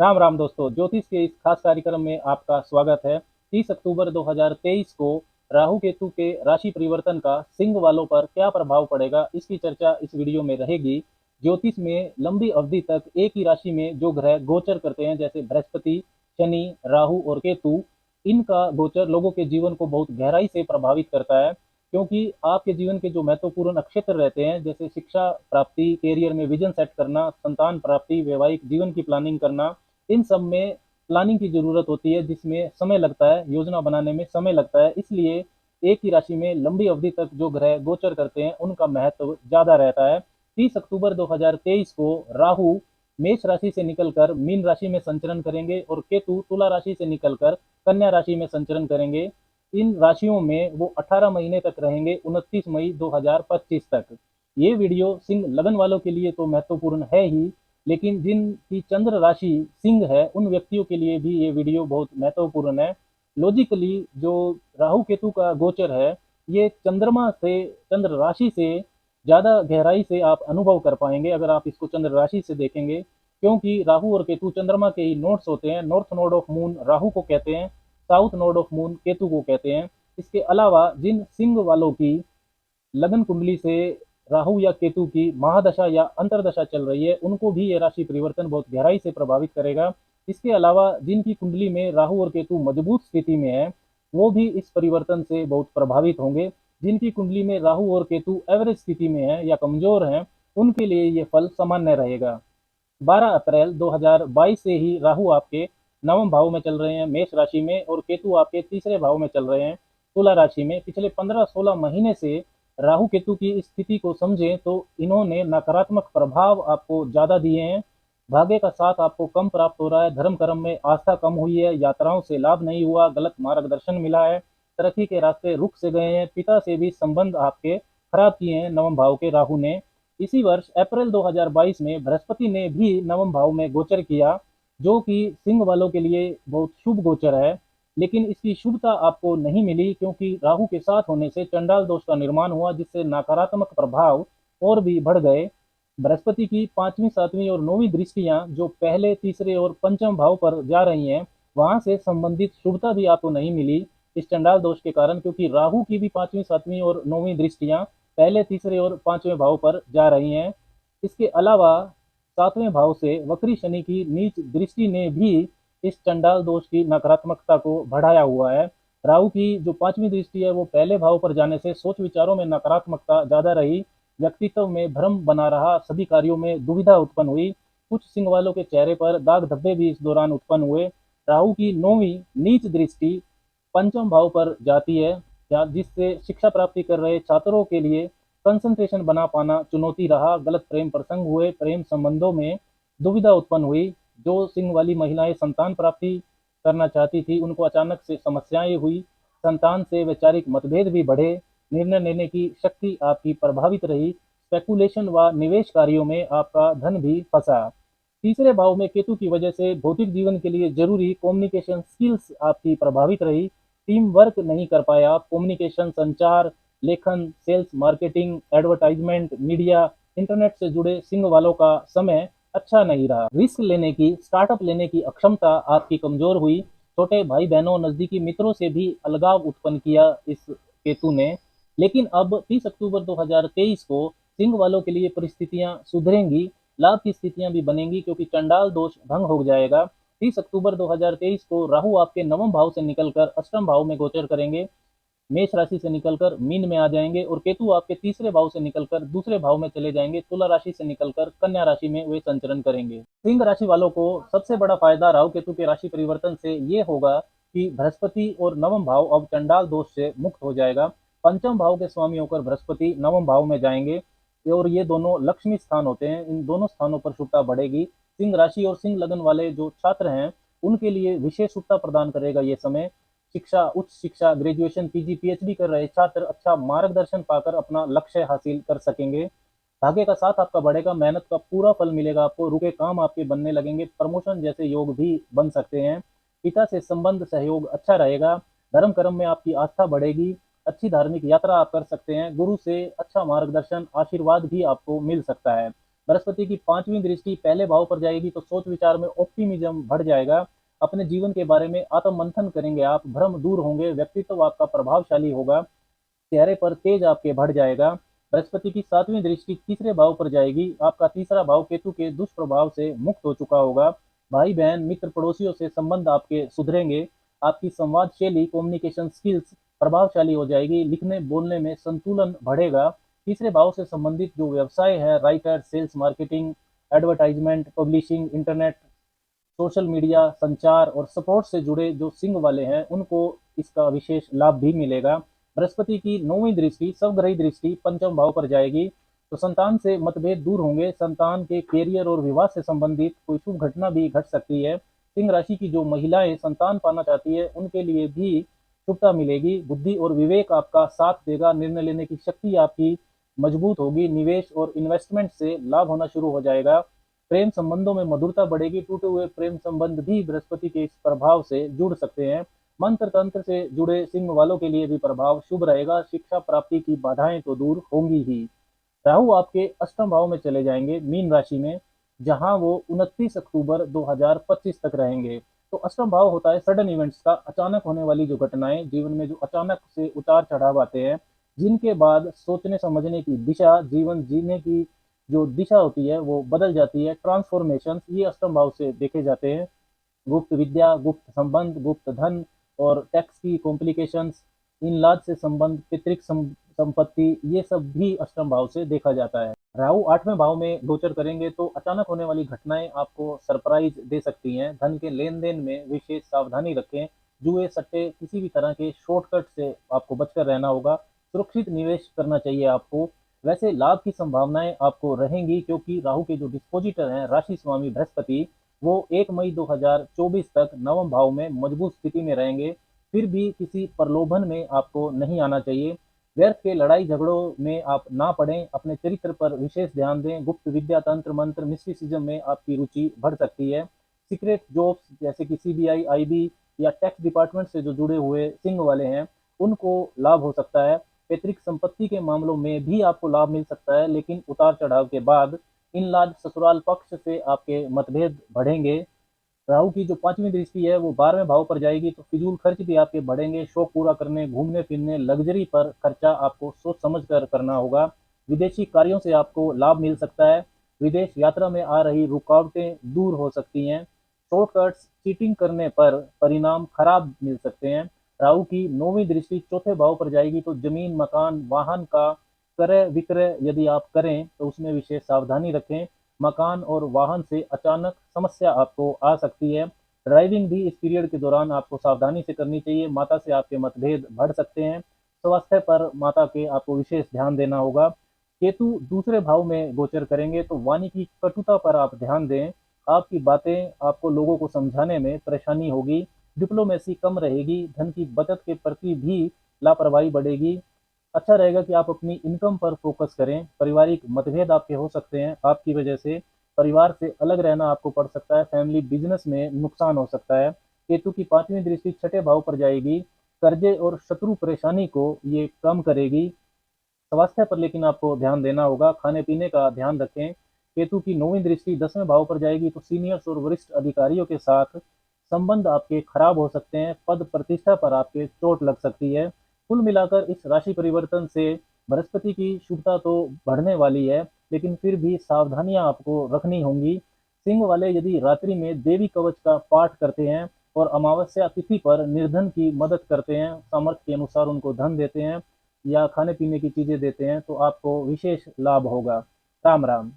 राम राम दोस्तों, ज्योतिष के इस खास कार्यक्रम में आपका स्वागत है। 30 अक्टूबर 2023 को राहु केतु के राशि परिवर्तन का सिंह वालों पर क्या प्रभाव पड़ेगा, इसकी चर्चा इस वीडियो में रहेगी। ज्योतिष में लंबी अवधि तक एक ही राशि में जो ग्रह गोचर करते हैं, जैसे बृहस्पति, शनि, राहु और केतु, इनका गोचर लोगों के जीवन को बहुत गहराई से प्रभावित करता है। क्योंकि आपके जीवन के जो महत्वपूर्ण नक्षत्र रहते हैं, जैसे शिक्षा प्राप्ति, कैरियर में विजन सेट करना, संतान प्राप्ति, वैवाहिक जीवन की प्लानिंग करना, इन सब में प्लानिंग की जरूरत होती है, जिसमें समय लगता है, योजना बनाने में समय लगता है। इसलिए एक ही राशि में लंबी अवधि तक जो ग्रह गोचर करते हैं, उनका महत्व ज्यादा रहता है। 30 अक्टूबर 2023 को राहु मेष राशि से निकलकर मीन राशि में संचरण करेंगे और केतु तुला राशि से निकलकर कन्या राशि में संचरण करेंगे। इन राशियों में वो 18 महीने तक रहेंगे, 29 मई 2025 तक। ये वीडियो सिंह लगन वालों के लिए तो महत्वपूर्ण है ही, लेकिन जिनकी चंद्र राशि सिंह है, उन व्यक्तियों के लिए भी ये वीडियो बहुत महत्वपूर्ण है। लॉजिकली जो राहु केतु का गोचर है, ये चंद्रमा से, चंद्र राशि से ज्यादा गहराई से आप अनुभव कर पाएंगे अगर आप इसको चंद्र राशि से देखेंगे। क्योंकि राहु और केतु चंद्रमा के ही नोड्स होते हैं। North node of moon Rahu को कहते हैं, south node of moon Ketu को कहते हैं। इसके अलावा जिन सिंह वालों की लगन कुंडली से राहु या केतु की महादशा या अंतरदशा चल रही है, उनको भी ये राशि परिवर्तन बहुत गहराई से प्रभावित करेगा। इसके अलावा जिनकी कुंडली में राहु और केतु मजबूत स्थिति में है, वो भी इस परिवर्तन से बहुत प्रभावित होंगे। जिनकी कुंडली में राहु और केतु एवरेज स्थिति में है या कमजोर हैं, उनके लिए ये फल सामान्य रहेगा। 12 अप्रैल 2022 से ही राहु आपके नवम भाव में चल रहे हैं, मेष राशि में, और केतु आपके तीसरे भाव में चल रहे हैं, तुला राशि में। पिछले 15-16 महीने से राहु केतु की स्थिति को समझें तो इन्होंने नकारात्मक प्रभाव आपको ज्यादा दिए हैं। भाग्य का साथ आपको कम प्राप्त हो रहा है, धर्म कर्म में आस्था कम हुई है, यात्राओं से लाभ नहीं हुआ, गलत मार्गदर्शन मिला है, तरक्की के रास्ते रुक से गए हैं, पिता से भी संबंध आपके खराब किए हैं नवम भाव के राहु ने। इसी वर्ष अप्रैल 2022 में बृहस्पति ने भी नवम भाव में गोचर किया, जो कि सिंह वालों के लिए बहुत शुभ गोचर है। लेकिन इसकी शुभता आपको नहीं मिली, क्योंकि राहु के साथ होने से चंडाल दोष का निर्माण हुआ, जिससे नकारात्मक प्रभाव और भी बढ़ गए। बृहस्पति की पांचवी, सातवीं और नौवीं दृष्टियां जो पहले, तीसरे और पंचम भाव पर जा रही हैं, वहां से संबंधित शुभता भी आपको नहीं मिली इस चंडाल दोष के कारण, क्योंकि राहु की भी पांचवी, सातवीं और नौवीं दृष्टियां पहले, तीसरे और पांचवें भाव पर जा रही हैं। इसके अलावा सातवें भाव से वक्री शनि की नीच दृष्टि ने भी इस चंडाल दोष की नकारात्मकता को बढ़ाया हुआ है। राहु की जो पांचवी दृष्टि है, वो पहले भाव पर जाने से सोच विचारों में नकारात्मकता ज्यादा रही, व्यक्तित्व में भ्रम बना रहा, सभी कार्यों में दुविधा उत्पन्न हुई। कुछ सिंह वालों के चेहरे पर दाग धब्बे भी इस दौरान उत्पन्न हुए। राहु की नौवीं नीच दृष्टि पंचम भाव पर जाती है, जिससे शिक्षा प्राप्ति कर रहे छात्रों के लिए कंसंट्रेशन बना पाना चुनौती रहा। गलत प्रेम प्रसंग हुए, प्रेम संबंधों में दुविधा उत्पन्न हुई। जो सिंह वाली महिलाएं संतान प्राप्ति करना चाहती थी, उनको अचानक से समस्याएं हुई, संतान से वैचारिक मतभेद भी बढ़े, निर्णय लेने की शक्ति आपकी प्रभावित रही, स्पेकुलेशन व निवेश कार्यों में आपका धन भी फंसा। तीसरे भाव में केतु की वजह से भौतिक जीवन के लिए जरूरी कम्युनिकेशन स्किल्स आपकी प्रभावित रही, टीम वर्क नहीं कर पाए आप। कम्युनिकेशन, संचार, लेखन, sales, marketing, advertisement, media, internet से जुड़े सिंह वालों का समय अच्छा नहीं रहा। रिस्क लेने की, स्टार्टअप लेने की अक्षमता आपकी कमजोर हुई। छोटे भाई बहनों, नजदीकी मित्रों से भी अलगाव उत्पन्न किया इस केतु ने। लेकिन अब 30 अक्टूबर 2023 को सिंह वालों के लिए परिस्थितियां सुधरेंगी, लाभ की स्थितियां भी बनेंगी, क्योंकि चंडाल दोष भंग हो जाएगा। 30 अक्टूबर 2023 को राहु आपके नवम भाव से निकलकर अष्टम भाव में गोचर करेंगे, मेष राशि से निकलकर मीन में आ जाएंगे, और केतु आपके तीसरे भाव से निकलकर दूसरे भाव में चले जाएंगे, तुला राशि से निकलकर कन्या राशि में वे संचरण करेंगे। सिंह राशि वालों को सबसे बड़ा फायदा राहु केतु के राशि परिवर्तन से ये होगा कि बृहस्पति और नवम भाव अब चंडाल दोष से मुक्त हो जाएगा। पंचम भाव के स्वामी होकर बृहस्पति नवम भाव में जाएंगे, और ये दोनों लक्ष्मी स्थान होते हैं, इन दोनों स्थानों पर शुभता बढ़ेगी। सिंह राशि और सिंह लगन वाले जो छात्र हैं, उनके लिए विशेष शुभता प्रदान करेगा ये समय। शिक्षा, उच्च शिक्षा, ग्रेजुएशन, पीजी, पीएचडी कर रहे छात्र अच्छा मार्गदर्शन पाकर अपना लक्ष्य हासिल कर सकेंगे। भाग्य का साथ आपका बढ़ेगा, मेहनत का पूरा फल मिलेगा आपको, रुके काम आपके बनने लगेंगे, प्रमोशन जैसे योग भी बन सकते हैं। पिता से संबंध सहयोग अच्छा रहेगा, धर्म कर्म में आपकी आस्था बढ़ेगी, अच्छी धार्मिक यात्रा आप कर सकते हैं, गुरु से अच्छा मार्गदर्शन, आशीर्वाद भी आपको मिल सकता है। बृहस्पति की पांचवी दृष्टि पहले भाव पर जाएगी तो सोच विचार में ऑप्टिमिज्म बढ़ जाएगा। अपने जीवन के बारे में आत्म मंथन करेंगे आप, भ्रम दूर होंगे, व्यक्तित्व आपका प्रभावशाली होगा, चेहरे पर तेज आपके बढ़ जाएगा। बृहस्पति की सातवीं दृष्टि तीसरे भाव पर जाएगी, आपका तीसरा भाव केतु के दुष्प्रभाव से मुक्त हो चुका होगा। भाई बहन मित्र पड़ोसियों से संबंध आपके सुधरेंगे, आपकी संवाद शैली कम्युनिकेशन स्किल्स प्रभावशाली हो जाएगी, लिखने बोलने में संतुलन बढ़ेगा। तीसरे भाव से संबंधित जो व्यवसाय है, writer, sales, marketing, advertisement, publishing, internet, social media, संचार और सपोर्ट से जुड़े जो सिंह वाले हैं उनको इसका विशेष लाभ भी मिलेगा। बृहस्पति की नौवीं दृष्टि स्वग्रही दृष्टि पंचम भाव पर जाएगी तो संतान से मतभेद दूर होंगे, संतान के कैरियर और विवाह से संबंधित कोई शुभ घटना भी घट सकती है। सिंह राशि की जो महिलाएं संतान पाना चाहती है उनके लिए भी शुभता मिलेगी, बुद्धि और विवेक आपका साथ देगा, निर्णय लेने की शक्ति आपकी मजबूत होगी, निवेश और इन्वेस्टमेंट से लाभ होना शुरू हो जाएगा। प्रेम संबंधों में मधुरता बढ़ेगी, टूटे हुए प्रेम संबंध भी बृहस्पति के इस प्रभाव से जुड़ सकते हैं। मंत्र तंत्र से जुड़े सिंह वालों के लिए भी प्रभाव शुभ रहेगा, शिक्षा प्राप्ति की बाधाएं तो दूर होंगी ही। राहु आपके अष्टम भाव में चले जाएंगे मीन राशि में, जहां वो 29 अक्टूबर 2025 तक रहेंगे। तो अष्टम भाव होता है सडन इवेंट्स का, अचानक होने वाली जो घटनाएं, जीवन में जो अचानक से उतार चढ़ाव आते हैं, जिनके बाद सोचने समझने की दिशा, जीवन जीने की जो दिशा होती है वो बदल जाती है। ट्रांसफॉर्मेशन ये अष्टम भाव से देखे जाते हैं। गुप्त विद्या, गुप्त संबंध, गुप्त धन और टैक्स की कॉम्प्लिकेशंस, इन लाज से संबंध, पितृक संपत्ति, ये सब भी अष्टम भाव से देखा जाता है। राहु आठवें भाव में गोचर करेंगे तो अचानक होने वाली घटनाएं आपको सरप्राइज दे सकती हैं। धन के लेन देन में विशेष सावधानी रखें, जुए सट्टे किसी भी तरह के शॉर्टकट से आपको बचकर रहना होगा, सुरक्षित निवेश करना चाहिए आपको। वैसे लाभ की संभावनाएं आपको रहेंगी क्योंकि राहु के जो डिस्पोजिटर हैं राशि स्वामी बृहस्पति, वो 1 मई 2024 तक नवम भाव में मजबूत स्थिति में रहेंगे। फिर भी किसी प्रलोभन में आपको नहीं आना चाहिए, व्यर्थ के लड़ाई झगड़ों में आप ना पड़ें, अपने चरित्र पर विशेष ध्यान दें। गुप्त विद्या, तंत्र मंत्र, मिस्टिसिज्म में आपकी रुचि बढ़ सकती है। सीक्रेट जॉब्स जैसे कि सीबीआई, आईबी या टैक्स डिपार्टमेंट से जो जुड़े हुए सिंह वाले हैं उनको लाभ हो सकता है। पैतृक संपत्ति के मामलों में भी आपको लाभ मिल सकता है, लेकिन उतार चढ़ाव के बाद इन लाज ससुराल पक्ष से आपके मतभेद बढ़ेंगे। राहु की जो पांचवी दृष्टि है वो 12वें भाव पर जाएगी तो फिजूल खर्च भी आपके बढ़ेंगे, शौक पूरा करने, घूमने फिरने, लग्जरी पर खर्चा आपको सोच समझ कर करना होगा। विदेशी कार्यों से आपको लाभ मिल सकता है, विदेश यात्रा में आ रही रुकावटें दूर हो सकती हैं। शॉर्टकट्स, चीटिंग करने पर परिणाम खराब मिल सकते हैं। राहु की नौवीं दृष्टि चौथे भाव पर जाएगी तो जमीन, मकान, वाहन का क्रय विक्रय यदि आप करें तो उसमें विशेष सावधानी रखें। मकान और वाहन से अचानक समस्या आपको आ सकती है। ड्राइविंग भी इस पीरियड के दौरान आपको सावधानी से करनी चाहिए, माता से आपके मतभेद बढ़ सकते हैं। स्वास्थ्य पर माता के आपको विशेष ध्यान देना होगा। केतु दूसरे भाव में गोचर करेंगे तो वाणी की कटुता पर आप ध्यान दें, आपकी बातें आपको लोगों को समझाने में परेशानी होगी। डिप्लोमेसी कम रहेगी, धन की बचत के प्रति भी लापरवाही बढ़ेगी। अच्छा रहेगा कि आप अपनी इनकम पर फोकस करें। पारिवारिक मतभेद आपके हो सकते हैं, आपकी वजह से परिवार से अलग रहना आपको पड़ सकता है, फैमिली बिजनेस में नुकसान हो सकता है। केतु की पांचवी दृष्टि छठे भाव पर जाएगी, कर्जे और शत्रु परेशानी को ये कम करेगी। स्वास्थ्य पर लेकिन आपको ध्यान देना होगा, खाने पीने का ध्यान रखें। केतु की नौवीं दृष्टि 10वें भाव पर जाएगी तो सीनियर्स और वरिष्ठ अधिकारियों के साथ संबंध आपके खराब हो सकते हैं, पद प्रतिष्ठा पर आपके चोट लग सकती है। कुल मिलाकर इस राशि परिवर्तन से बृहस्पति की शुभता तो बढ़ने वाली है, लेकिन फिर भी सावधानियां आपको रखनी होंगी। सिंह वाले यदि रात्रि में देवी कवच का पाठ करते हैं और अमावस्या तिथि पर निर्धन की मदद करते हैं, सामर्थ्य के अनुसार उनको धन देते हैं या खाने पीने की चीजें देते हैं तो आपको विशेष लाभ होगा। राम राम।